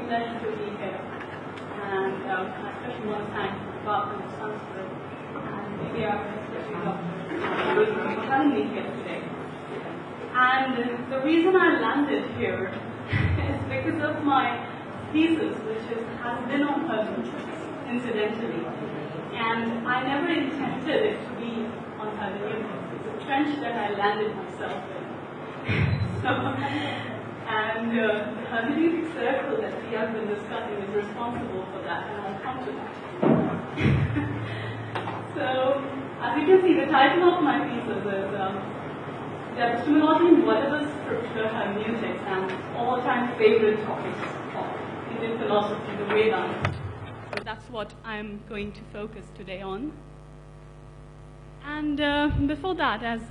pleasure to be here. And I especially want to thank the Department of Sanskrit and India, especially Dr. Goswami for having me here today. And the reason I landed here is because of my thesis, which has been on hermeneutics, incidentally. And I never intended it to be on hermeneutics. It's a trench that I landed myself in. And the hermeneutic circle that we have been discussing is responsible for that, and I'll come to that. So, as you can see, the title of my thesis is the Epistemology in Vallabh's Scriptural Hermeneutics, and all-time favorite topics of Indian philosophy, the Vedanta. So that's what I'm going to focus today on. And before that, as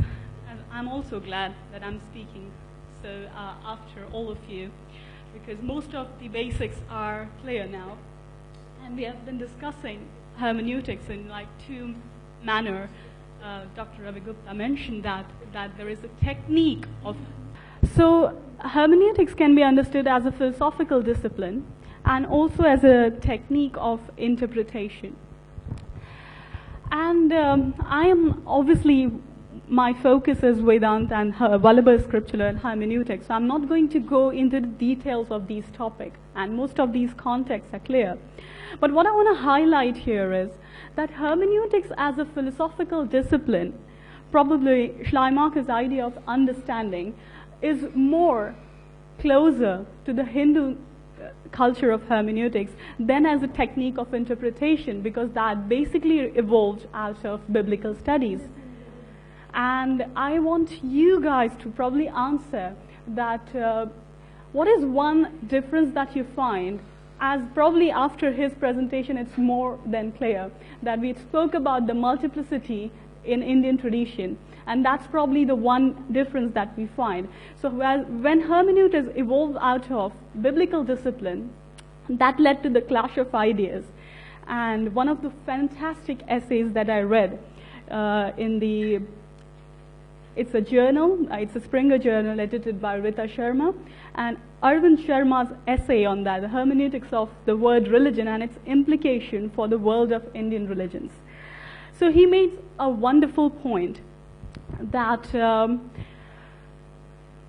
I'm also glad that I'm speaking after all of you, because most of the basics are clear now, and we have been discussing hermeneutics in like two manner. Dr. Ravi Gupta mentioned that there is a technique of. So hermeneutics can be understood as a philosophical discipline and also as a technique of interpretation. And I am obviously, my focus is Vedanta and Vallabh's Scriptural and Hermeneutics, so I'm not going to go into the details of these topics, and most of these contexts are clear. But what I want to highlight here is that hermeneutics as a philosophical discipline, probably Schleiermacher's idea of understanding, is more closer to the Hindu culture of hermeneutics than as a technique of interpretation, because that basically evolved out of biblical studies. And I want you guys to probably answer that what is one difference that you find, as probably after his presentation it's more than clear, that we spoke about the multiplicity in Indian tradition, and that's probably the one difference that we find. So when hermeneutics evolved out of biblical discipline, that led to the clash of ideas. And one of the fantastic essays that I read it's a journal, it's a Springer journal edited by Rita Sharma, and Arvind Sharma's essay on that, the hermeneutics of the word religion and its implication for the world of Indian religions. So he made a wonderful point that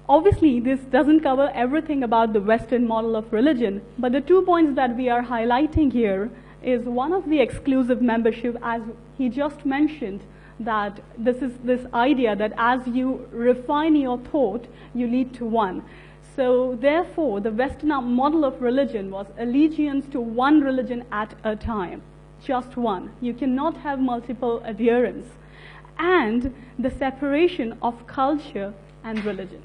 obviously this doesn't cover everything about the Western model of religion, but the 2 points that we are highlighting here is one of the exclusive membership, as he just mentioned, that this is this idea that as you refine your thought, you lead to one. So therefore, the Western model of religion was allegiance to one religion at a time, just one. You cannot have multiple adherents. And the separation of culture and religion.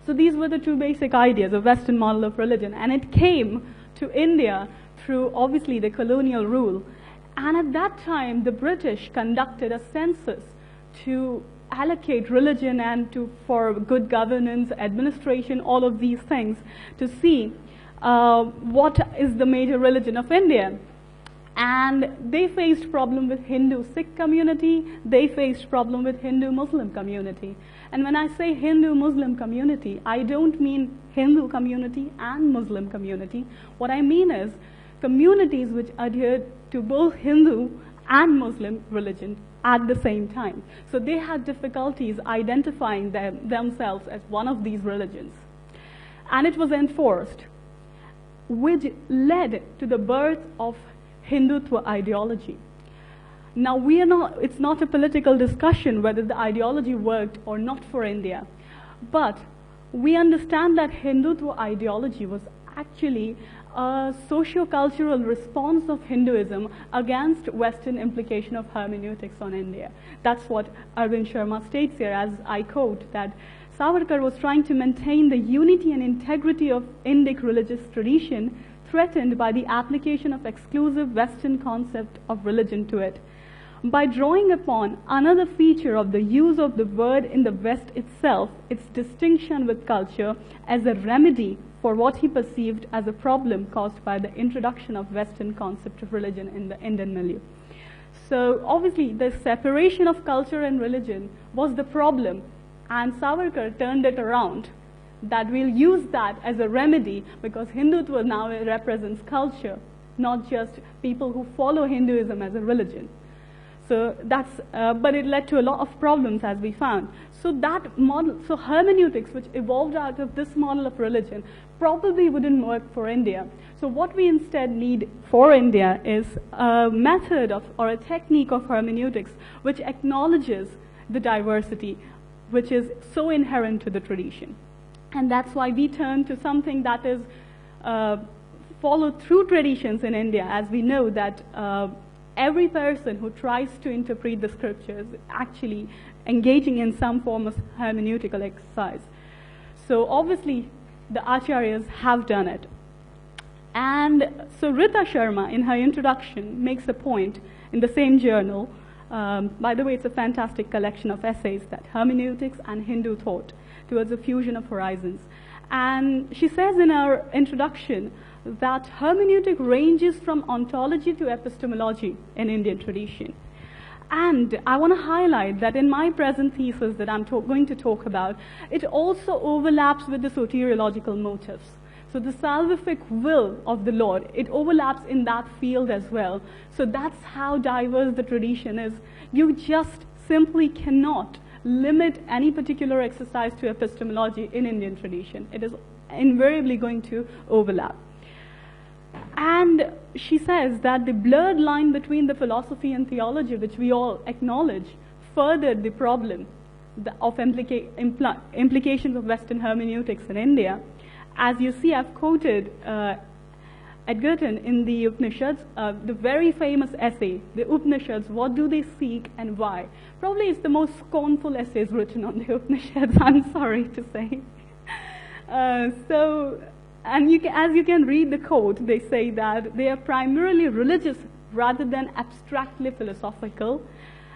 So these were the two basic ideas of Western model of religion, and it came to India through obviously the colonial rule. And at that time, the British conducted a census to allocate religion and for good governance, administration, all of these things, to see what is the major religion of India. And they faced problem with Hindu-Sikh community, they faced problem with Hindu-Muslim community. And when I say Hindu-Muslim community, I don't mean Hindu community and Muslim community. What I mean is communities which adhere to both Hindu and Muslim religion at the same time. So they had difficulties identifying themselves as one of these religions. And it was enforced, which led to the birth of Hindutva ideology. Now it's not a political discussion whether the ideology worked or not for India, but we understand that Hindutva ideology was actually a socio-cultural response of Hinduism against Western implication of hermeneutics on India. That's what Arvind Sharma states here, as I quote, that Savarkar was trying to maintain the unity and integrity of Indic religious tradition threatened by the application of exclusive Western concept of religion to it. By drawing upon another feature of the use of the word in the West itself, its distinction with culture, as a remedy for what he perceived as a problem caused by the introduction of Western concept of religion in the Indian milieu. So obviously the separation of culture and religion was the problem, and Savarkar turned it around, that we'll use that as a remedy, because Hindutva now represents culture, not just people who follow Hinduism as a religion. So that's, but it led to a lot of problems, as we found. So that model, so hermeneutics, which evolved out of this model of religion, probably wouldn't work for India. So what we instead need for India is a method of, or a technique of hermeneutics which acknowledges the diversity which is so inherent to the tradition. And that's why we turn to something that is followed through traditions in India, as we know that every person who tries to interpret the scriptures actually engaging in some form of hermeneutical exercise. So obviously the acharyas have done it. And so Rita Sharma, in her introduction, makes a point in the same journal. By the way, it's a fantastic collection of essays, that hermeneutics and Hindu thought towards a fusion of horizons. And she says in her introduction that hermeneutic ranges from ontology to epistemology in Indian tradition. And I want to highlight that in my present thesis that I'm going to talk about, it also overlaps with the soteriological motives. So the salvific will of the Lord, it overlaps in that field as well. So that's how diverse the tradition is. You just simply cannot limit any particular exercise to epistemology in Indian tradition. It is invariably going to overlap. And she says that the blurred line between the philosophy and theology, which we all acknowledge, furthered the problem of implications of Western hermeneutics in India. As you see, I've quoted Edgerton in the Upanishads, the very famous essay, the Upanishads, what do they seek and why? Probably it's the most scornful essays written on the Upanishads, I'm sorry to say. And as you can read the quote, they say that they are primarily religious rather than abstractly philosophical,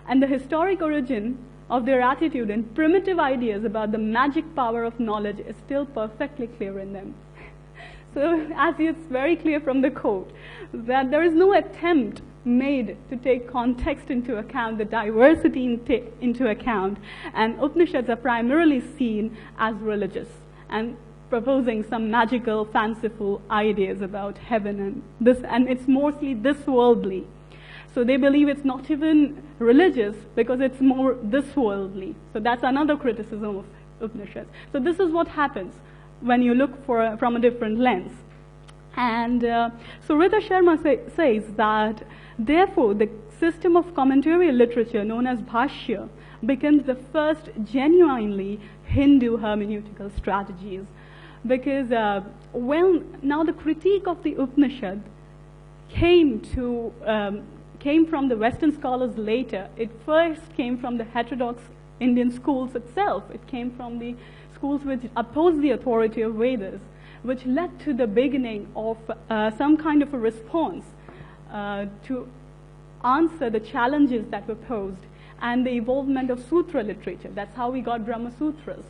and the historic origin of their attitude and primitive ideas about the magic power of knowledge is still perfectly clear in them. So, as it's very clear from the quote, that there is no attempt made to take context into account, the diversity into account, and Upanishads are primarily seen as religious and proposing some magical, fanciful ideas about heaven and this, and it's mostly this worldly. So they believe it's not even religious because it's more this worldly. So that's another criticism of Upanishads. So this is what happens when you look from a different lens. And so Rita Sharma says that, therefore, the system of commentarial literature known as Bhashya becomes the first genuinely Hindu hermeneutical strategies. Because now the critique of the Upanishad came from the Western scholars later. It first came from the heterodox Indian schools itself. It came from the schools which opposed the authority of Vedas, which led to the beginning of some kind of a response to answer the challenges that were posed, and the evolvement of sutra literature. That's how we got Brahma Sutras,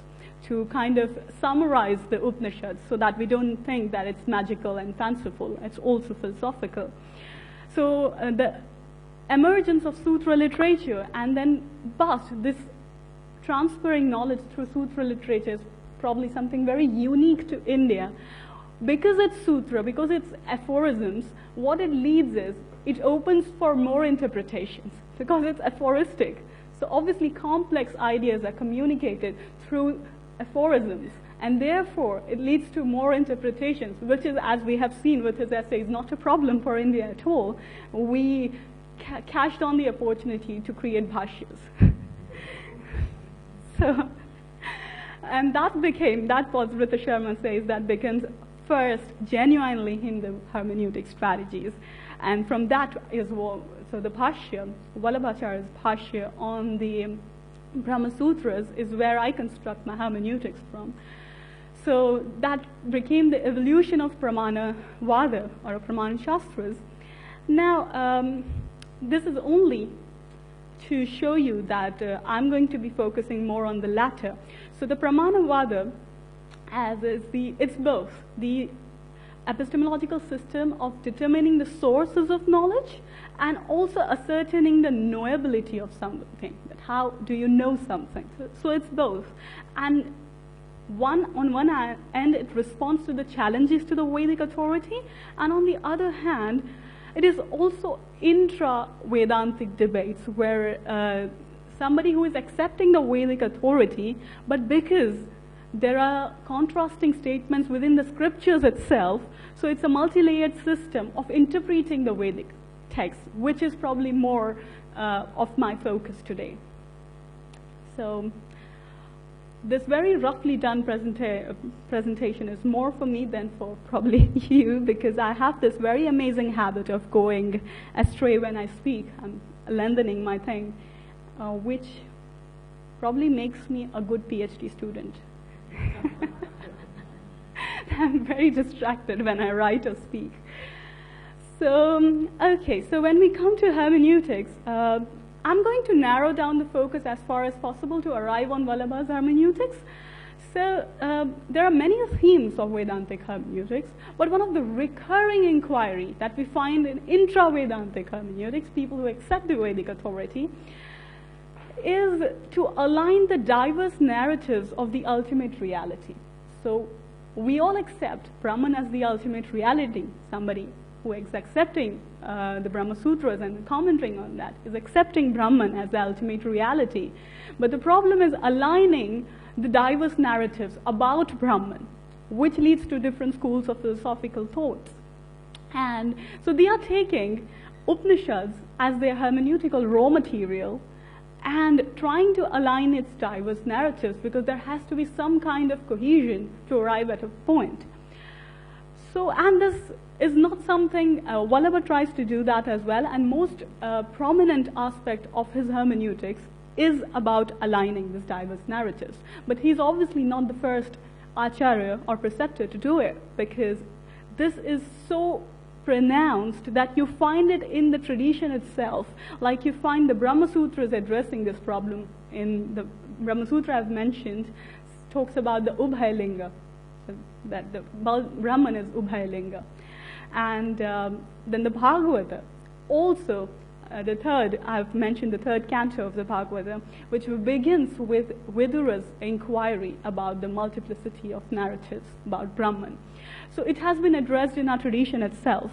to kind of summarize the Upanishads so that we don't think that it's magical and fanciful, it's also philosophical. So the emergence of sutra literature, and then this transferring knowledge through sutra literature is probably something very unique to India. Because it's sutra, because it's aphorisms, what it leads is, it opens for more interpretations, because it's aphoristic. So obviously complex ideas are communicated through aphorisms, and therefore it leads to more interpretations, which is, as we have seen with his essays, not a problem for India at all. We cashed on the opportunity to create bhashyas. So, and that was, Rita Sharma says, that becomes first genuinely Hindu hermeneutic strategies. And from that is what, so the bhashya, Vallabhacharya's bhashya on the Brahma Sutras is where I construct my hermeneutics from. So that became the evolution of Pramana Vada, or Pramana Shastras. Now, this is only to show you that I'm going to be focusing more on the latter. So the Pramana Vada, it's both the epistemological system of determining the sources of knowledge and also ascertaining the knowability of something. That how do you know something? So it's both. And on one end, it responds to the challenges to the Vedic authority, and on the other hand, it is also intra-Vedantic debates where somebody who is accepting the Vedic authority, but because there are contrasting statements within the scriptures itself, so it's a multi-layered system of interpreting the Vedic text, which is probably more of my focus today. So this very roughly done presentation is more for me than for probably you, because I have this very amazing habit of going astray when I speak. I'm lengthening my thing, which probably makes me a good PhD student. I'm very distracted when I write or speak. So, okay, so when we come to hermeneutics, I'm going to narrow down the focus as far as possible to arrive on Vallabh's hermeneutics. So there are many themes of Vedantic hermeneutics, but one of the recurring inquiry that we find in intra-Vedantic hermeneutics, people who accept the Vedic authority, is to align the diverse narratives of the ultimate reality. So we all accept Brahman as the ultimate reality. Somebody who is accepting the Brahma Sutras and commenting on that is accepting Brahman as the ultimate reality. But the problem is aligning the diverse narratives about Brahman, which leads to different schools of philosophical thoughts. And so they are taking Upanishads as their hermeneutical raw material and trying to align its diverse narratives, because there has to be some kind of cohesion to arrive at a point. So, and this is not something, Vallabh tries to do that as well, and most prominent aspect of his hermeneutics is about aligning these diverse narratives. But he's obviously not the first acharya or preceptor to do it, because this is so pronounced that you find it in the tradition itself. Like you find the Brahma Sutras addressing this problem. In the Brahma Sutra I've mentioned, talks about the Ubhaya Linga, that the Brahman is Ubhaya Linga. And then the Bhagavata, also the third, I've mentioned the third canto of the Bhagavata, which begins with Vidura's inquiry about the multiplicity of narratives about Brahman. So it has been addressed in our tradition itself.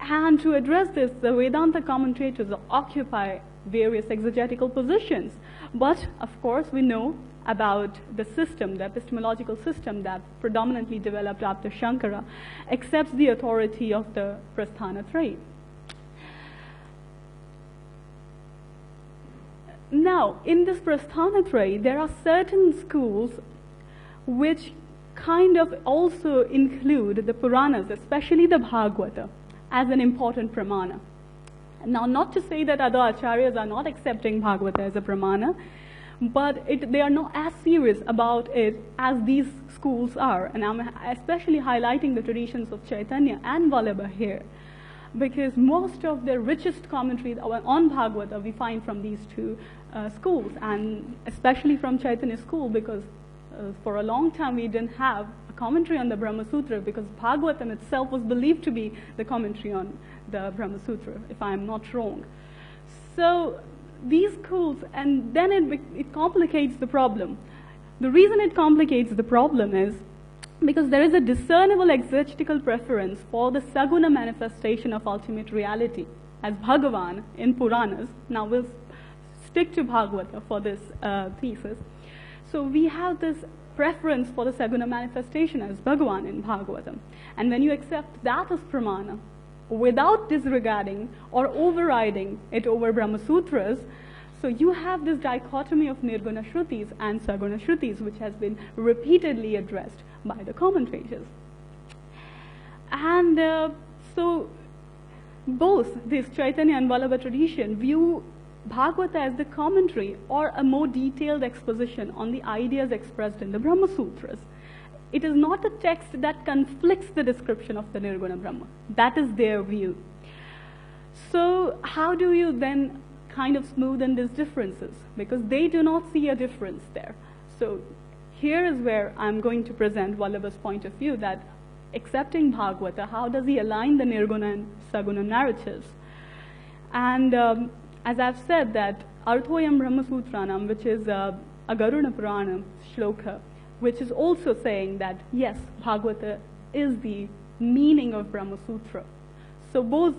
And to address this, the Vedanta commentators occupy various exegetical positions. But, of course, we know about the system, the epistemological system that predominantly developed after Shankara, accepts the authority of the Prasthanatraya. Now, in this Prasthanatraya, there are certain schools which kind of also include the Puranas, especially the Bhagavata, as an important pramana. Now, not to say that other acharyas are not accepting Bhagavata as a pramana, but they are not as serious about it as these schools are. And I'm especially highlighting the traditions of Chaitanya and Vallabha here, because most of the richest commentaries on Bhagavata we find from these two schools, and especially from Chaitanya school, because for a long time we didn't have a commentary on the Brahma Sutra, because Bhagavatam itself was believed to be the commentary on the Brahma Sutra, if I'm not wrong. So these schools, and then it complicates the problem. The reason it complicates the problem is because there is a discernible exegetical preference for the Saguna manifestation of ultimate reality as Bhagavan in Puranas. Now we'll stick to Bhagavata for this thesis. So we have this preference for the Saguna manifestation as Bhagavan in Bhagavatam. And when you accept that as pramana, without disregarding or overriding it over Brahma Sutras, so you have this dichotomy of Nirguna Shrutis and Saguna Shrutis, which has been repeatedly addressed by the commentators. And so both this Chaitanya and Vallabha tradition view Bhagavata as the commentary or a more detailed exposition on the ideas expressed in the Brahma Sutras. It is not a text that conflicts the description of the Nirguna Brahma. That is their view. So how do you then kind of smoothen these differences? Because they do not see a difference there. So here is where I'm going to present Vallabha's point of view, that accepting Bhagavata, how does he align the Nirguna and Saguna narratives? And as I've said, that Arthoyam Brahma Sutranam, which is a Garuna Purana shloka, which is also saying that, yes, Bhagavata is the meaning of Brahma Sutra. So both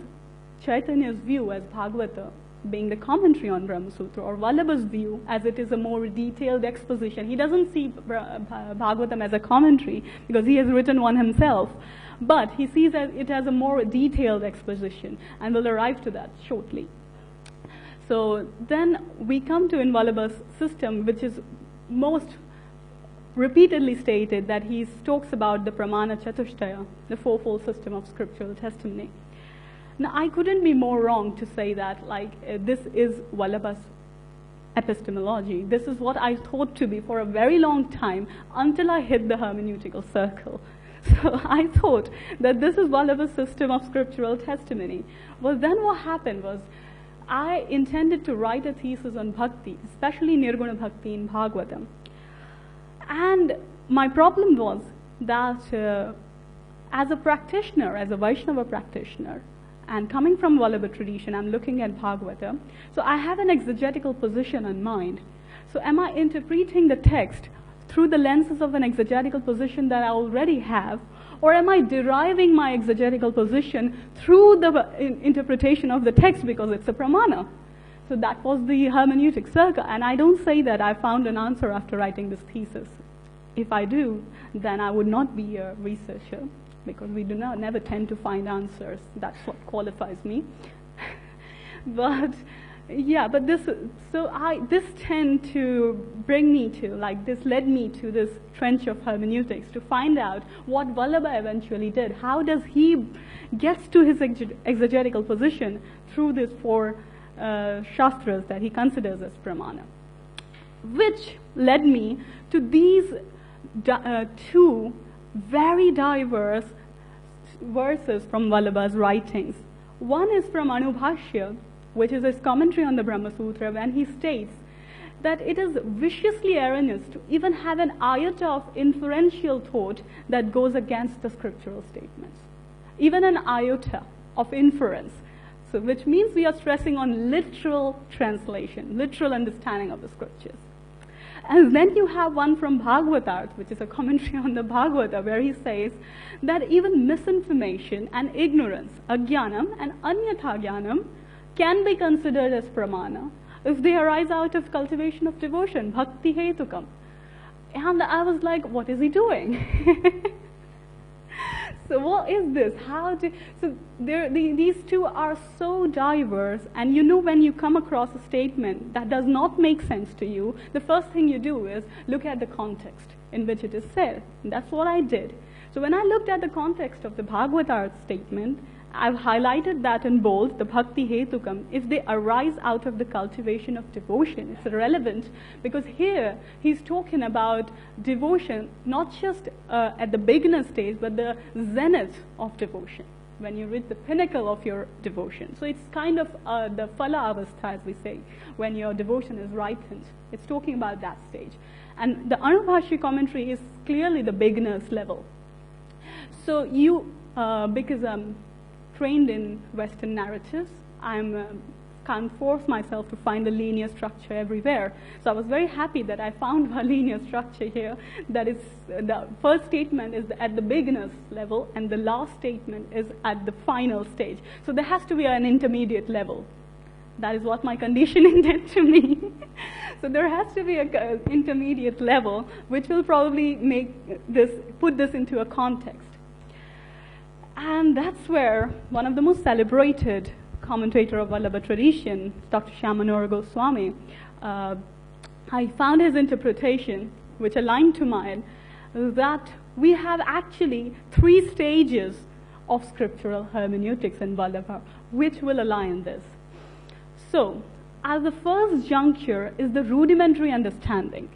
Chaitanya's view as Bhagavata being the commentary on Brahma Sutra, or Vallabha's view as it is a more detailed exposition. He doesn't see Bhagavatam as a commentary because he has written one himself, but he sees it as a more detailed exposition, and we'll arrive to that shortly. So then we come to in Vallabha's system, which is most repeatedly stated that he talks about the Pramana Chatushtaya, the fourfold system of scriptural testimony. Now, I couldn't be more wrong to say that, this is Vallabha's epistemology. This is what I thought to be for a very long time until I hit the hermeneutical circle. So I thought that this is Vallabha's system of scriptural testimony. Well, then what happened was I intended to write a thesis on bhakti, especially Nirguna Bhakti in Bhagavatam. And my problem was that as a practitioner, as a Vaishnava practitioner, and coming from Vallabha tradition, I'm looking at Bhagavata. So I have an exegetical position in mind. So am I interpreting the text through the lenses of an exegetical position that I already have, or am I deriving my exegetical position through the interpretation of the text because it's a pramana? So that was the hermeneutic circle, and I don't say that I found an answer after writing this thesis. If I do, then I would not be a researcher, because we never tend to find answers. That's what qualifies me. But yeah, but this tend to bring me to, this led me to this trench of hermeneutics to find out what Vallabha eventually did. How does he get to his exegetical position through these four shastras that he considers as pramana, which led me to these two very diverse verses from Vallabha's writings. One is from Anubhashya, which is his commentary on the Brahma Sutra, when he states that it is viciously erroneous to even have an iota of inferential thought that goes against the scriptural statements. Even an iota of inference. So, which means we are stressing on literal translation, literal understanding of the scriptures. And then you have one from Bhagavatarth, which is a commentary on the Bhagavata, where he says that even misinformation and ignorance, ajnanam and anyatha-jnanam, can be considered as pramana if they arise out of cultivation of devotion, bhakti hetukam. And I was like, what is he doing? So what is this? These two are so diverse, and when you come across a statement that does not make sense to you, the first thing you do is look at the context in which it is said. And that's what I did. So when I looked at the context of the Bhagavatarth statement, I've highlighted that in bold, the bhakti hetukam, if they arise out of the cultivation of devotion. It's relevant because here he's talking about devotion, not just at the beginner stage, but the zenith of devotion, when you reach the pinnacle of your devotion. So it's kind of the phala avastha, as we say, when your devotion is ripened. It's talking about that stage. And the Anubhashya commentary is clearly the beginner's level. So because I'm trained in Western narratives, I can't force myself to find a linear structure everywhere. So I was very happy that I found a linear structure here, that is the first statement is at the beginner's level and the last statement is at the final stage. So there has to be an intermediate level. That is what my conditioning did to me. So there has to be an intermediate level, which will probably put this into a context. And that's where one of the most celebrated commentator of Vallabha tradition, Dr. Hermeneutic Goswami, I found his interpretation, which aligned to mine, that we have actually 3 stages of scriptural hermeneutics in Vallabha, which will align this. So, as the first juncture is the rudimentary understanding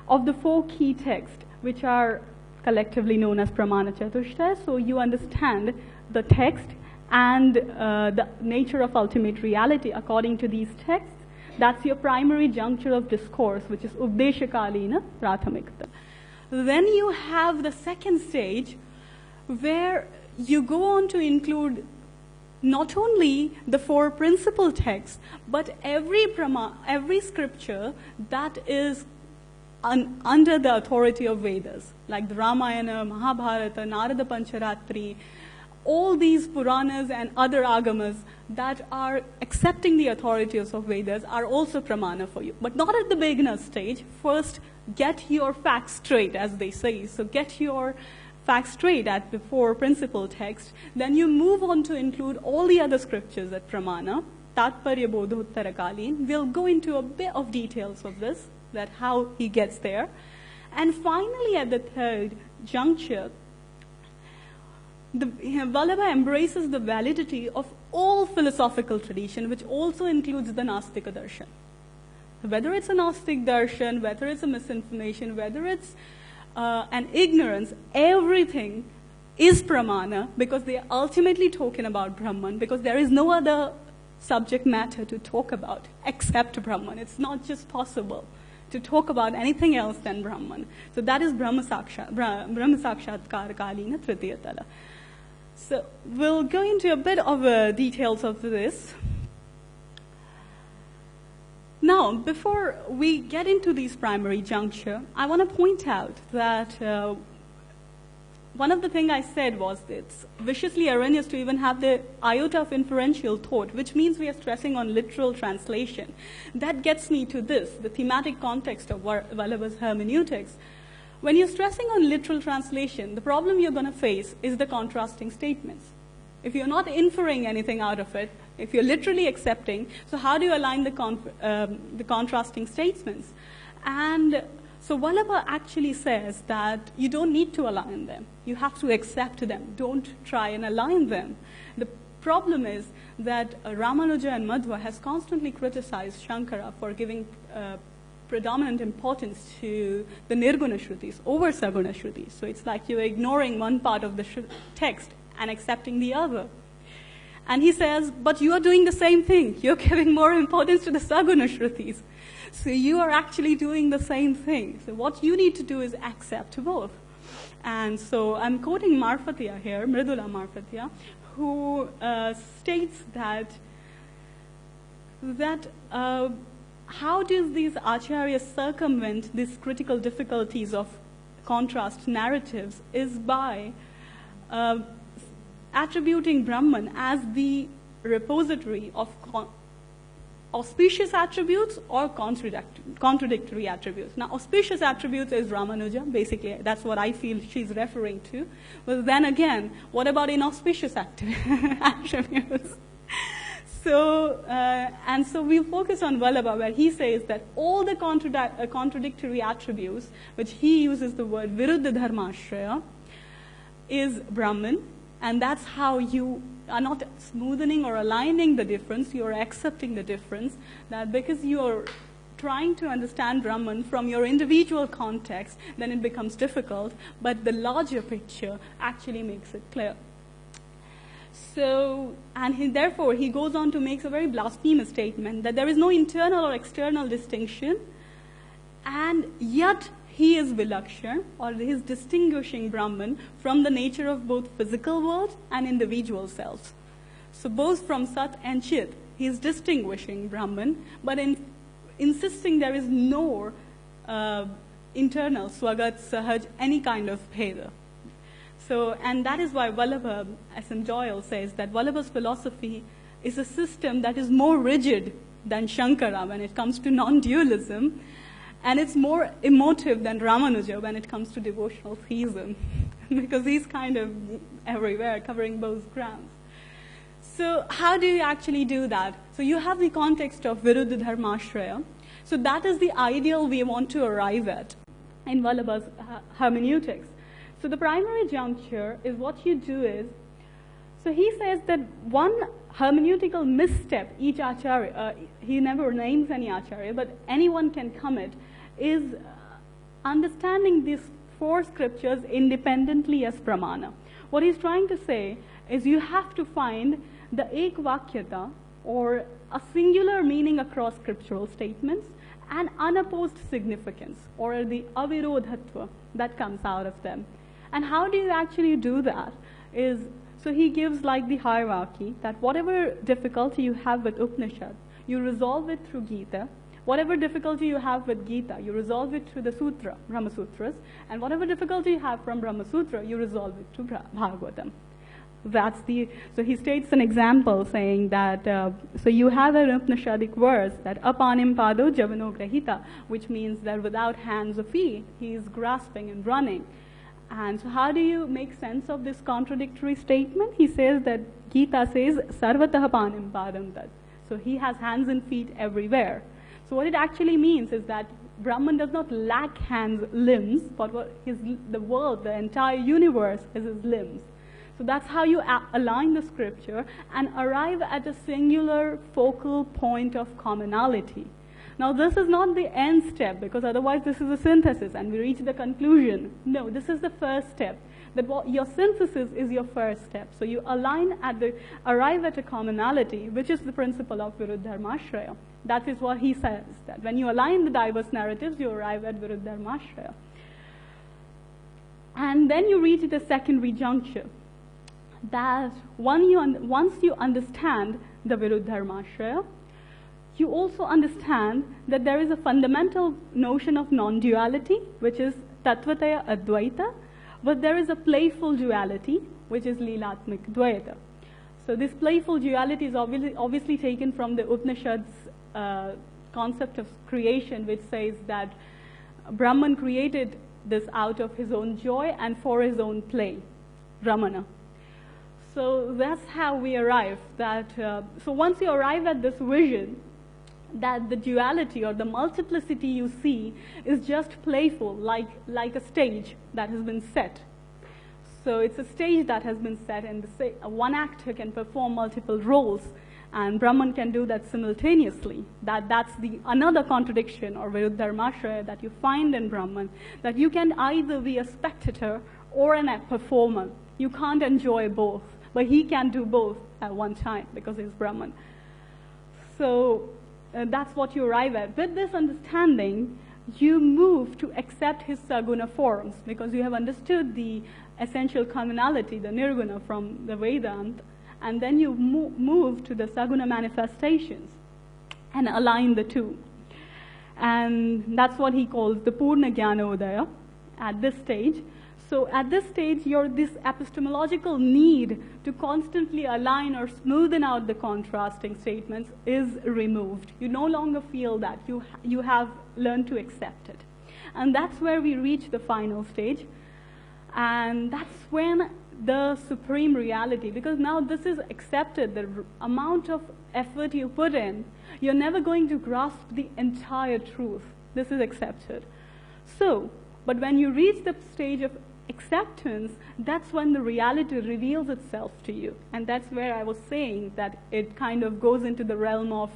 of the 4 key texts, which are collectively known as Pramana Chatushtaya. So you understand the text and the nature of ultimate reality according to these texts. That's your primary juncture of discourse, which is Updeshakalina Prathamikta. Then you have the second stage, where you go on to include not only the 4 principal texts, but every scripture that is under the authority of Vedas, like the Ramayana, Mahabharata, Narada Pancharatri, all these Puranas and other Agamas that are accepting the authorities of Vedas are also pramana for you. But not at the beginner stage. First, get your facts straight, as they say. So get your facts straight at the four principal texts. Then you move on to include all the other scriptures at pramana. Tatparya Bodhottara Kalin. We'll go into a bit of details of this, that how he gets there. And finally, at the third juncture, Vallabh embraces the validity of all philosophical tradition, which also includes the Nastika darshan. Whether it's a Nastik darshan, whether it's a misinformation, whether it's an ignorance, everything is pramana, because they are ultimately talking about Brahman, because there is no other subject matter to talk about except Brahman. It's not just possible to talk about anything else than Brahman. So that is Brahma Sakshatkar Kalina Tritiyatala. So we'll go into a bit of details of this. Now, before we get into these primary juncture, I want to point out that one of the things I said was it's viciously erroneous to even have the iota of inferential thought, which means we are stressing on literal translation. That gets me to this, the thematic context of Vallabh's hermeneutics. When you're stressing on literal translation, the problem you're going to face is the contrasting statements. If you're not inferring anything out of it, if you're literally accepting, so how do you align the contrasting statements? And so Vallabh actually says that you don't need to align them. You have to accept them. Don't try and align them. The problem is that Ramanuja and Madhva has constantly criticized Shankara for giving predominant importance to the Nirguna Shrutis over Saguna Shrutis. So it's like you're ignoring one part of the text and accepting the other. And he says, but you are doing the same thing. You're giving more importance to the Saguna Shrutis. So you are actually doing the same thing. So what you need to do is accept both. And so I'm quoting Marfatya here, Mridula Marfatya, who states that how do these acharyas circumvent these critical difficulties of contrast narratives is by attributing Brahman as the repository of auspicious attributes or contradictory attributes. Now, auspicious attributes is Ramanuja, basically. That's what I feel she's referring to. But then again, what about inauspicious attributes? So, and so we focus on Vallabha, where he says that all the contradictory attributes, which he uses the word Viruddha Dharmashraya, is Brahman, and that's how you are not smoothing or aligning the difference, you are accepting the difference, that because you are trying to understand Brahman from your individual context, then it becomes difficult, but the larger picture actually makes it clear. So, and therefore he goes on to make a very blasphemous statement that there is no internal or external distinction, and yet he is Vilakshan, or he is distinguishing Brahman from the nature of both physical world and individual selves. So both from Sat and Chit, he is distinguishing Brahman, but insisting there is no internal, Swagat, Sahaj, any kind of Bheda. So, and that is why Vallabha, S.M. Doyle says that Vallabha's philosophy is a system that is more rigid than Shankara when it comes to non-dualism, and it's more emotive than Ramanuja when it comes to devotional theism, because he's kind of everywhere, covering both grounds. So how do you actually do that? So you have the context of Viruddha Dharmashraya. So that is the ideal we want to arrive at in Vallabha's hermeneutics. So the primary juncture is what you do is, so he says that one hermeneutical misstep each acharya, he never names any acharya, but anyone can commit, is understanding these four scriptures independently as pramana. What he's trying to say is you have to find the ekvakyata, or a singular meaning across scriptural statements, and unopposed significance, or the avirodhatva that comes out of them. And how do you actually do that? So he gives like the hierarchy that whatever difficulty you have with Upanishad, you resolve it through Gita, Whatever difficulty you have with Gita, you resolve it through the Sutra, Brahma Sutras, and whatever difficulty you have from Brahma Sutra, you resolve it through Bhagavatam. So he states an example saying that, so you have an Upanishadic verse that apanim pado javano grahita, which means that without hands or feet, he is grasping and running. And so how do you make sense of this contradictory statement? He says that Gita says sarvatah panim padam tat. So he has hands and feet everywhere. So what it actually means is that Brahman does not lack hands, limbs, but the world, the entire universe is his limbs. So that's how you align the scripture and arrive at a singular focal point of commonality. Now this is not the end step, because otherwise this is a synthesis and we reach the conclusion. No, this is the first step. Your synthesis is your first step. So you arrive at a commonality, which is the principle of Viruddharmashraya. That is what he says, that when you align the diverse narratives, you arrive at Viruddharmashraya. And then you reach the secondary juncture. That once you understand the Viruddharmashraya, you also understand that there is a fundamental notion of non-duality, which is Tattvataya Advaita, but there is a playful duality, which is Leelatmik Dvaita. So this playful duality is obviously taken from the Upanishads' concept of creation, which says that Brahman created this out of his own joy and for his own play, Brahmana. So that's how we arrive. So once you arrive at this vision, that the duality or the multiplicity you see is just playful, like a stage that has been set. So it's a stage that has been set, and one actor can perform multiple roles, and Brahman can do that simultaneously. That's another contradiction or Viruddharmashraya that you find in Brahman, that you can either be a spectator or a performer. You can't enjoy both, but he can do both at one time because he's Brahman. So that's what you arrive at. With this understanding, you move to accept his saguna forms, because you have understood the essential commonality, the nirguna from the Vedanta, and then you move to the saguna manifestations and align the two. And that's what he calls the Purna Jnanodaya at this stage. So at this stage, this epistemological need to constantly align or smoothen out the contrasting statements is removed. You no longer feel that. You have learned to accept it. And that's where we reach the final stage. And that's when the supreme reality, because now this is accepted, the amount of effort you put in, you're never going to grasp the entire truth. This is accepted. So, but when you reach the stage of acceptance, that's when the reality reveals itself to you. And that's where I was saying that it kind of goes into the realm of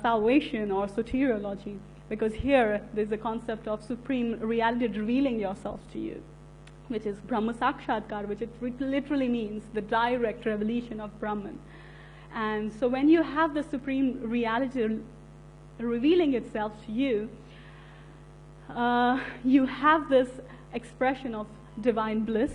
salvation or soteriology, because here there's a concept of supreme reality revealing yourself to you, which is Brahma Sakshatkar, which it literally means the direct revelation of Brahman. And so when you have the supreme reality revealing itself to you, you have this expression of divine bliss.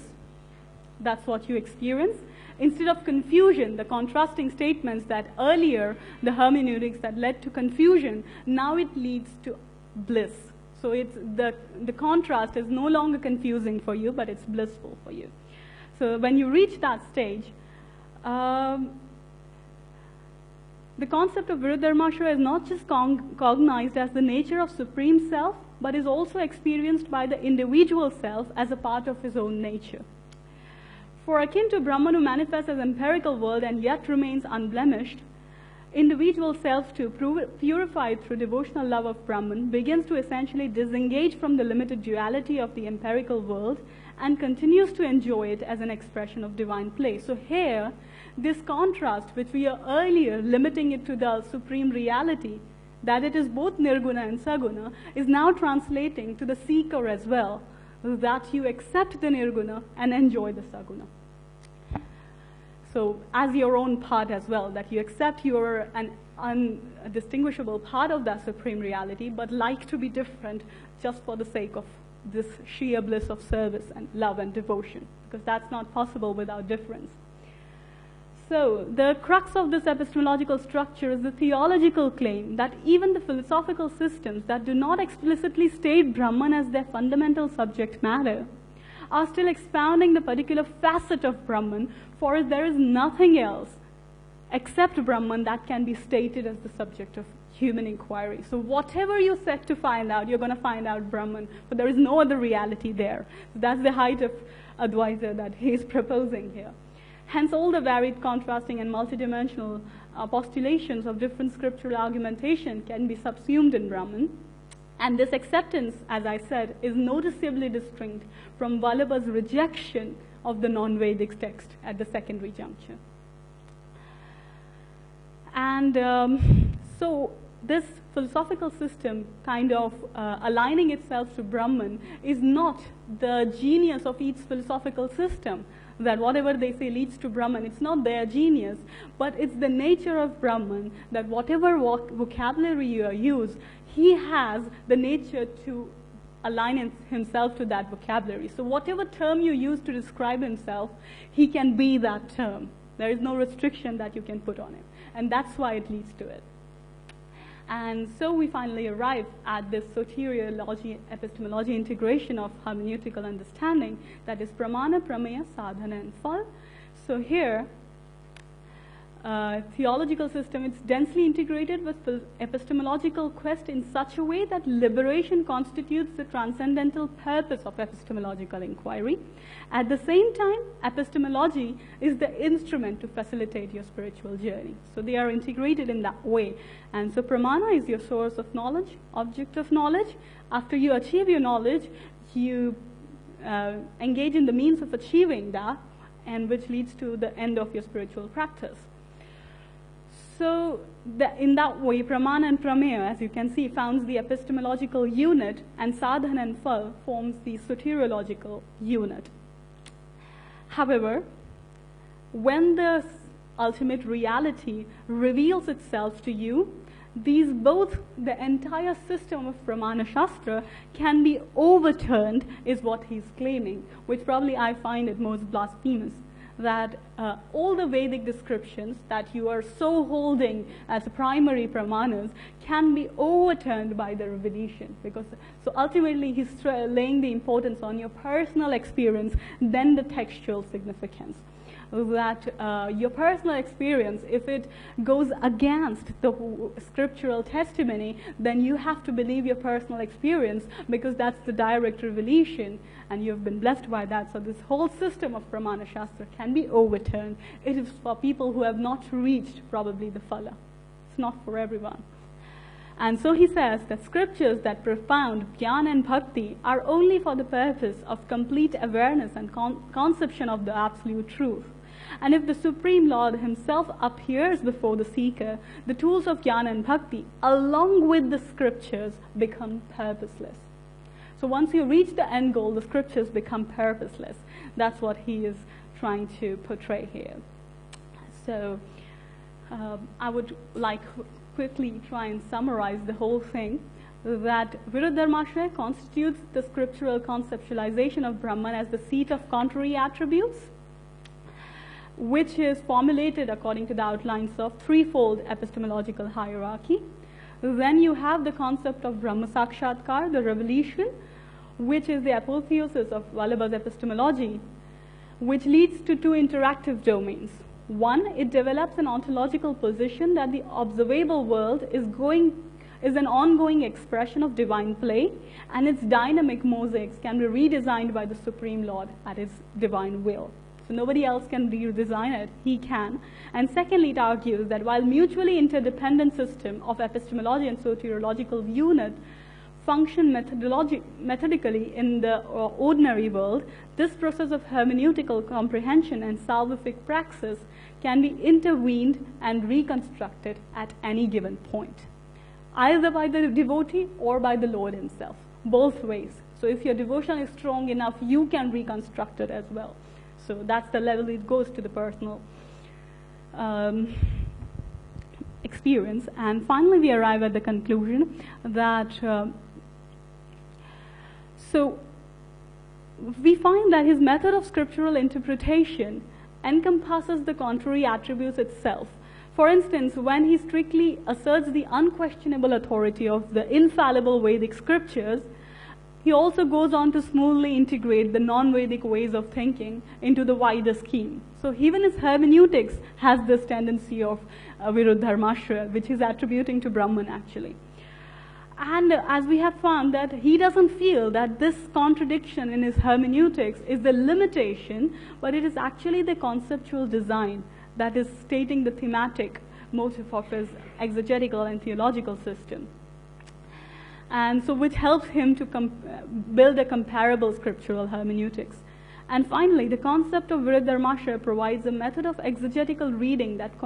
That's what you experience. Instead of confusion, the contrasting statements that earlier, the hermeneutics that led to confusion, now it leads to bliss. So it's the contrast is no longer confusing for you, but it's blissful for you. So when you reach that stage, the concept of Viruddharmashraya is not just cognized as the nature of supreme self, but is also experienced by the individual self as a part of his own nature. For akin to Brahman, who manifests as empirical world and yet remains unblemished, individual self, too, purified through devotional love of Brahman, begins to essentially disengage from the limited duality of the empirical world and continues to enjoy it as an expression of divine play. So here, this contrast, which we are earlier limiting it to the supreme reality, that it is both nirguna and saguna, is now translating to the seeker as well, that you accept the nirguna and enjoy the saguna. So as your own part as well, that you accept you're an undistinguishable part of that supreme reality, but like to be different just for the sake of this sheer bliss of service and love and devotion, because that's not possible without difference. So, the crux of this epistemological structure is the theological claim that even the philosophical systems that do not explicitly state Brahman as their fundamental subject matter are still expounding the particular facet of Brahman, for there is nothing else except Brahman that can be stated as the subject of human inquiry. So whatever you set to find out, you're going to find out Brahman, but there is no other reality there. So that's the height of Advaita that he is proposing here. Hence, all the varied, contrasting, and multidimensional postulations of different scriptural argumentation can be subsumed in Brahman. And this acceptance, as I said, is noticeably distinct from Vallabh's rejection of the non-Vedic text at the secondary juncture. And so this philosophical system kind of aligning itself to Brahman is not the genius of each philosophical system, that whatever they say leads to Brahman. It's not their genius, but it's the nature of Brahman that whatever vocabulary you use, he has the nature to align himself to that vocabulary. So whatever term you use to describe himself, he can be that term. There is no restriction that you can put on it. And that's why it leads to it. And so we finally arrive at this soteriology, epistemology integration of hermeneutical understanding, that is pramana, prameya, sadhana, and phal. So here, theological system, it's densely integrated with epistemological quest in such a way that liberation constitutes the transcendental purpose of epistemological inquiry. At the same time, epistemology is the instrument to facilitate your spiritual journey. So they are integrated in that way. And so pramana is your source of knowledge, object of knowledge. After you achieve your knowledge, you engage in the means of achieving that, and which leads to the end of your spiritual practice. So in that way, pramana and prameya, as you can see, founds the epistemological unit, and sadhana and phal forms the soteriological unit. However, when the ultimate reality reveals itself to you, these both, the entire system of Pramana Shastra can be overturned, is what he's claiming, which probably I find it most blasphemous. That all the Vedic descriptions that you are so holding as primary pramanas can be overturned by the revelation. Because so ultimately he's laying the importance on your personal experience, then the textual significance. That your personal experience, if it goes against the scriptural testimony, then you have to believe your personal experience, because that's the direct revelation, and you've been blessed by that. So this whole system of Pramana Shastra can be overturned. It is for people who have not reached probably the phala. It's not for everyone. And so he says that scriptures that propound jnana and bhakti are only for the purpose of complete awareness and conception of the absolute truth. And if the Supreme Lord himself appears before the seeker, the tools of jnana and bhakti, along with the scriptures, become purposeless. So once you reach the end goal, the scriptures become purposeless. That's what he is trying to portray here. So I would like quickly try and summarize the whole thing, that Viruddharmashraya constitutes the scriptural conceptualization of Brahman as the seat of contrary attributes, which is formulated according to the outlines of threefold epistemological hierarchy. Then you have the concept of Brahma Sakshatkar, the revelation, which is the apotheosis of Vallabha's epistemology, which leads to two interactive domains. One, it develops an ontological position that the observable world is an ongoing expression of divine play, and its dynamic mosaics can be redesigned by the Supreme Lord at his divine will. So nobody else can redesign it, he can. And secondly, it argues that while mutually interdependent system of epistemology and soteriological unit function methodically in the ordinary world, this process of hermeneutical comprehension and salvific praxis can be intervened and reconstructed at any given point, either by the devotee or by the Lord himself, both ways. So if your devotion is strong enough, you can reconstruct it as well. So that's the level it goes to the personal experience. And finally, we arrive at the conclusion that so we find that his method of scriptural interpretation encompasses the contrary attributes itself. For instance, when he strictly asserts the unquestionable authority of the infallible Vedic scriptures, he also goes on to smoothly integrate the non-Vedic ways of thinking into the wider scheme. So even his hermeneutics has this tendency of Viruddharmashra, which he's attributing to Brahman actually. And as we have found that he doesn't feel that this contradiction in his hermeneutics is the limitation, but it is actually the conceptual design that is stating the thematic motive of his exegetical and theological system. And so which helps him to build a comparable scriptural hermeneutics. And finally, the concept of Viruddharmashra provides a method of exegetical reading that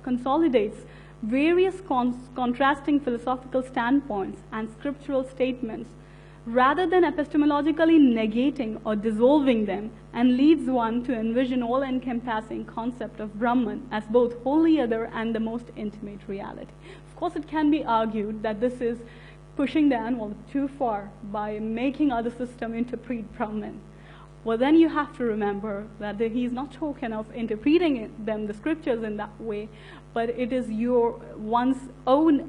consolidates various contrasting philosophical standpoints and scriptural statements rather than epistemologically negating or dissolving them, and leads one to envision all-encompassing concept of Brahman as both wholly other and the most intimate reality. Of course, it can be argued that this is pushing the envelope too far by making other system interpret Brahman. Well, then you have to remember that he's not talking of interpreting them, the scriptures, in that way, but it is one's own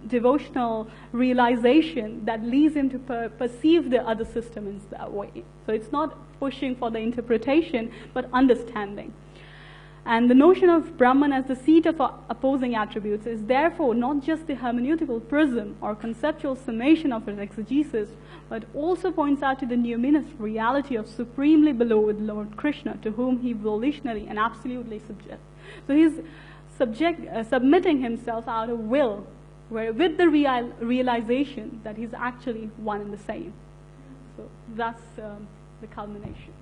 devotional realization that leads him to perceive the other system in that way. So it's not pushing for the interpretation, but understanding. And the notion of Brahman as the seat of opposing attributes is therefore not just the hermeneutical prism or conceptual summation of his exegesis, but also points out to the numinous reality of supremely beloved Lord Krishna, to whom he volitionally and absolutely subjects. So he's submitting himself out of will, with the realization that he's actually one and the same. So that's the culmination.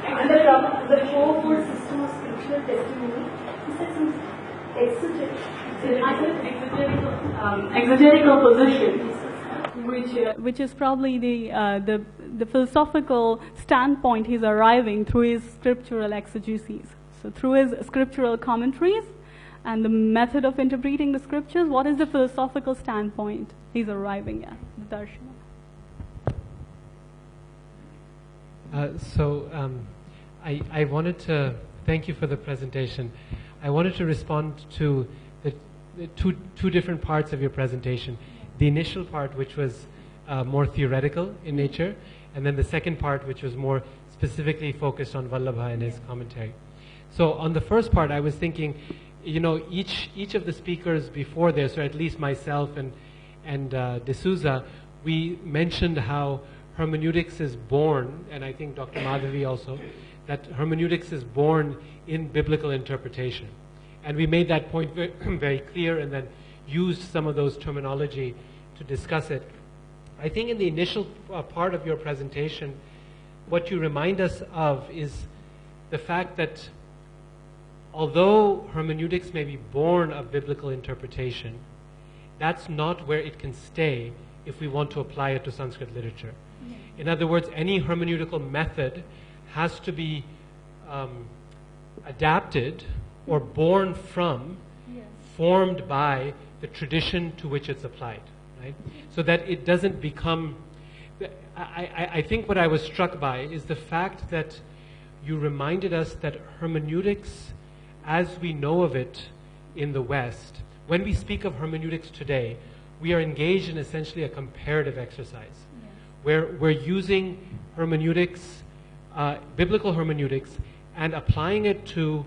Under the fourfold system of scriptural testimony, he said some exegetical position, which is probably the philosophical standpoint he's arriving through his scriptural exegeses. So through his scriptural commentaries and the method of interpreting the scriptures, what is the philosophical standpoint he's arriving at, the darshana? I wanted to thank you for the presentation. I wanted to respond to the two different parts of your presentation. The initial part, which was more theoretical in nature, and then the second part, which was more specifically focused on Vallabh and his commentary. So on the first part, I was thinking, each of the speakers before this, or at least myself and D'Souza, we mentioned how hermeneutics is born, and I think Dr. Madhavi also, that hermeneutics is born in biblical interpretation. And we made that point very, very clear, and then used some of those terminology to discuss it. I think in the initial part of your presentation, what you remind us of is the fact that although hermeneutics may be born of biblical interpretation, that's not where it can stay if we want to apply it to Sanskrit literature. In other words, any hermeneutical method has to be adapted or born from, formed by the tradition to which it's applied, right? So that it doesn't become... I think what I was struck by is the fact that you reminded us that hermeneutics, as we know of it in the West, when we speak of hermeneutics today, we are engaged in essentially a comparative exercise, where we're using hermeneutics, biblical hermeneutics, and applying it to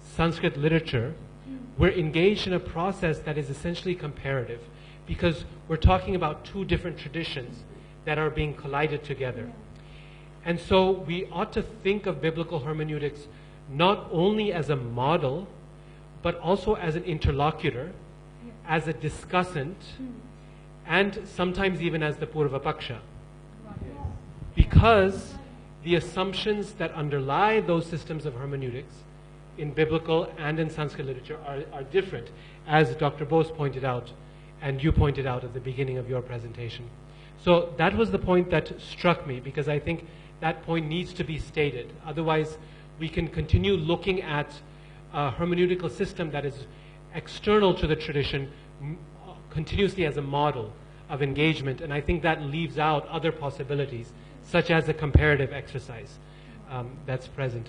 Sanskrit literature. We're engaged in a process that is essentially comparative, because we're talking about two different traditions that are being collided together. And so we ought to think of biblical hermeneutics not only as a model, but also as an interlocutor, as a discussant, and sometimes even as the Purvapaksha. Because the assumptions that underlie those systems of hermeneutics in biblical and in Sanskrit literature are different, as Dr. Bose pointed out, and you pointed out at the beginning of your presentation. So that was the point that struck me, because I think that point needs to be stated. Otherwise, we can continue looking at a hermeneutical system that is external to the tradition, continuously as a model of engagement, and I think that leaves out other possibilities, such as a comparative exercise that's present.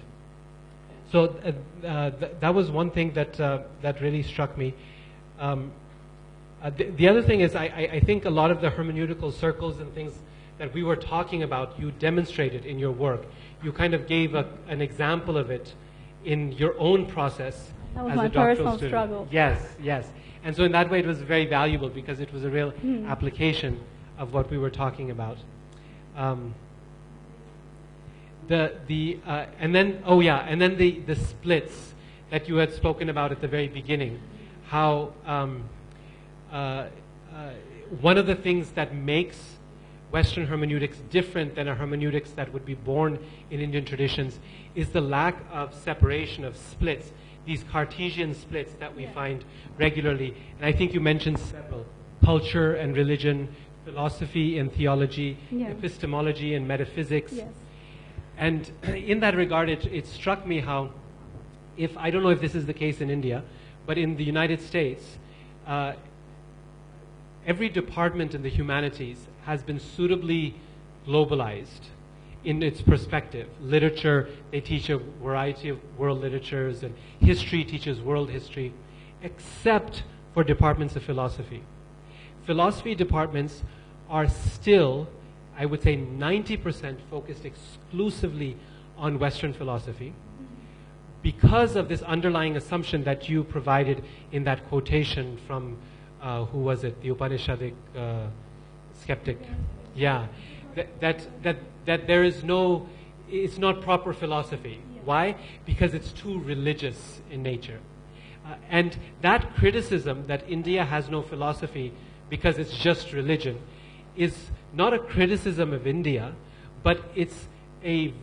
So that was one thing that really struck me. The other thing is I think a lot of the hermeneutical circles and things that we were talking about, you demonstrated in your work. You kind of gave an example of it in your own process That was as my a doctoral personal student. struggle. Yes, yes. And so in that way it was very valuable because it was a real application of what we were talking about. And then the splits that you had spoken about at the very beginning, how one of the things that makes Western hermeneutics different than a hermeneutics that would be born in Indian traditions is the lack of separation of splits, these Cartesian splits that we find regularly. And I think you mentioned several: culture and religion, philosophy and theology, epistemology and metaphysics. Yes. And in that regard, it struck me how, I don't know if this is the case in India, but in the United States, every department in the humanities has been suitably globalized in its perspective. Literature, they teach a variety of world literatures, and history teaches world history, except for departments of philosophy. Philosophy departments are still, I would say, 90% focused exclusively on Western philosophy because of this underlying assumption that you provided in that quotation from, who was it, the Upanishadic skeptic? Yeah, that there is no, it's not proper philosophy. Why? Because it's too religious in nature. And that criticism that India has no philosophy because it's just religion is not a criticism of India, but it's a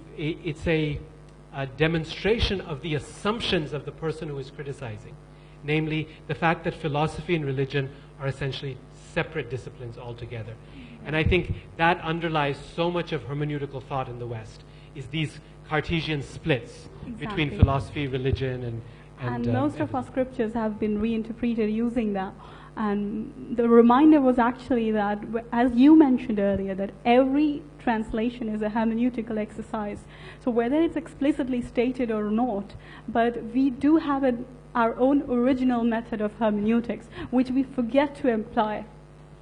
demonstration of the assumptions of the person who is criticizing. Namely, the fact that philosophy and religion are essentially separate disciplines altogether. And I think that underlies so much of hermeneutical thought in the West, is these Cartesian splits between philosophy, religion, and most of our scriptures have been reinterpreted using that. And the reminder was actually that, as you mentioned earlier, that every translation is a hermeneutical exercise. So whether it's explicitly stated or not, but we do have our own original method of hermeneutics, which we forget to apply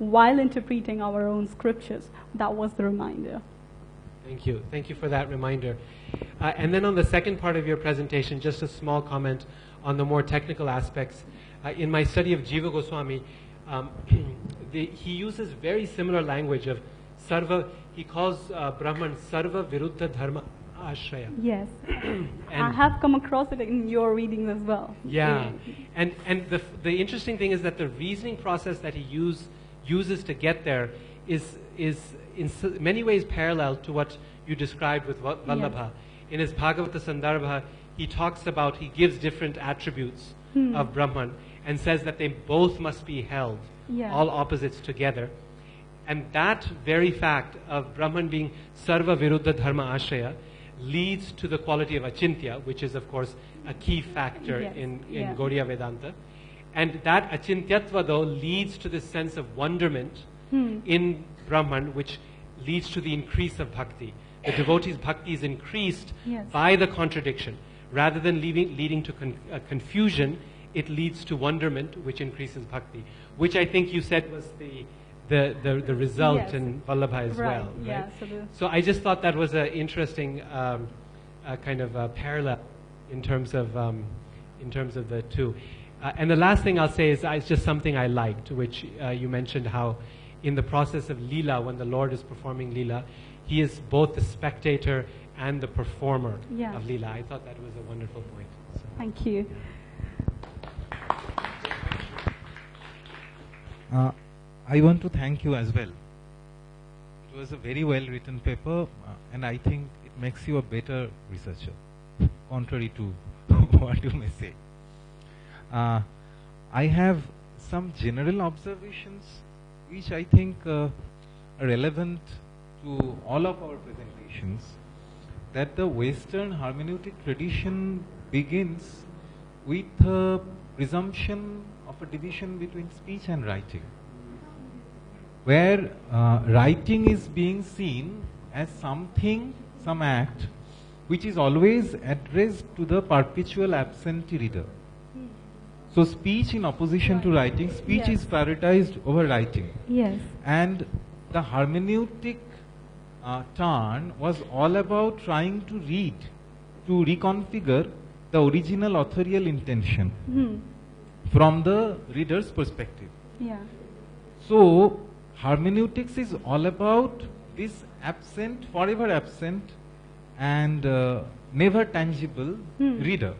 while interpreting our own scriptures. That was the reminder. Thank you. Thank you for that reminder. And then on the second part of your presentation, just a small comment on the more technical aspects. In my study of Jiva Goswami, he uses very similar language of sarva. He calls Brahman sarva viruddha dharma ashraya. Yes. I have come across it in your readings as well. Yeah. And the interesting thing is that the reasoning process that he uses to get there is in many ways parallel to what you described with Vallabh. Yes. In his Bhagavata Sandarbha, he gives different attributes of Brahman and says that they both must be held, all opposites together. And that very fact of Brahman being sarva viruddha dharma ashraya leads to the quality of achintya, which is of course a key factor in Gaudiya Vedanta. And that achintyatva though leads to this sense of wonderment in Brahman, which leads to the increase of bhakti. The devotee's bhakti is increased by the contradiction. Rather than leading to confusion, it leads to wonderment, which increases bhakti, which I think you said was the result in Vallabh as well. Right? Yeah, so I just thought that was an interesting kind of parallel in terms of the two. And the last thing I'll say is it's just something I liked, which you mentioned how in the process of Leela, when the Lord is performing Leela, he is both the spectator and the performer of Leela. I thought that was a wonderful point. So. Thank you. I want to thank you as well. It was a very well written paper, and I think it makes you a better researcher, contrary to what you may say. I have some general observations which I think are relevant to all of our presentations, that the Western hermeneutic tradition begins with a presumption of a division between speech and writing. where writing is being seen as something, some act, which is always addressed to the perpetual absentee reader. So speech in opposition to writing, speech is prioritized over writing. Yes. And the hermeneutic turn was all about trying to read, to reconfigure the original authorial intention from the reader's perspective. Yeah. So hermeneutics is all about this absent, forever absent and never tangible reader,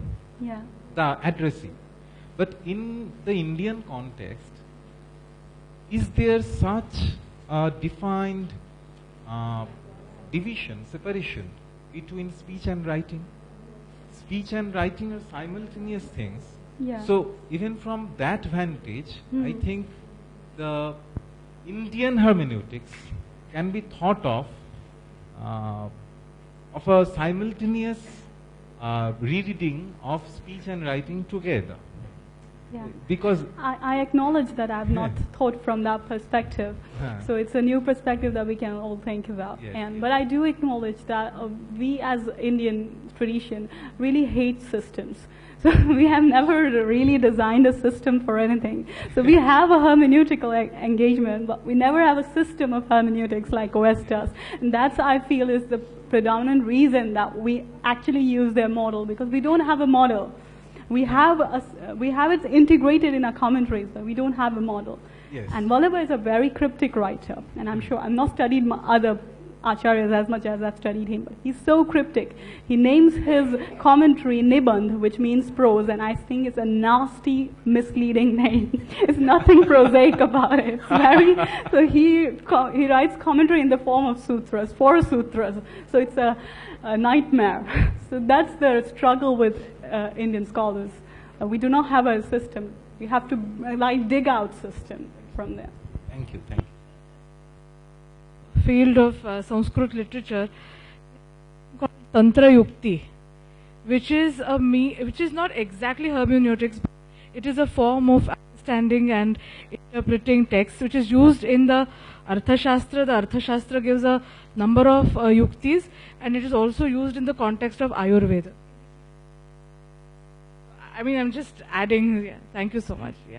the addressee. But in the Indian context, is there such a defined division, separation between speech and writing? Speech and writing are simultaneous things. Yeah. So even from that vantage, I think the Indian hermeneutics can be thought of a simultaneous rereading of speech and writing together. Yeah. Because I acknowledge that I've not thought from that perspective. So it's a new perspective that we can all think about. Yes, But I do acknowledge that we as Indian tradition really hate systems. So we have never really designed a system for anything. So we have a hermeneutical engagement, but we never have a system of hermeneutics like OS does. And that's, I feel, is the predominant reason that we actually use their model, because we don't have a model. We have it integrated in our commentaries, but we don't have a model. Yes. And Vallabh is a very cryptic writer, and I'm sure I've not studied other acharyas as much as I've studied him, but he's so cryptic. He names his commentary Nibandh, which means prose, and I think it's a nasty, misleading name. It's nothing prosaic about it. It's very, so he writes commentary in the form of sutras, 4 sutras. So it's a nightmare. So that's the struggle with Indian scholars. We do not have a system. We have to dig out system from there. thank you, thank you. Field of Sanskrit literature called Tantra Yukti, which is not exactly hermeneutics, but it is a form of understanding and interpreting texts, which is used in the Arthashastra. The Arthashastra gives a number of yuktis, and it is also used in the context of Ayurveda. I mean, I'm just adding. Yeah. Thank you so much. Yeah.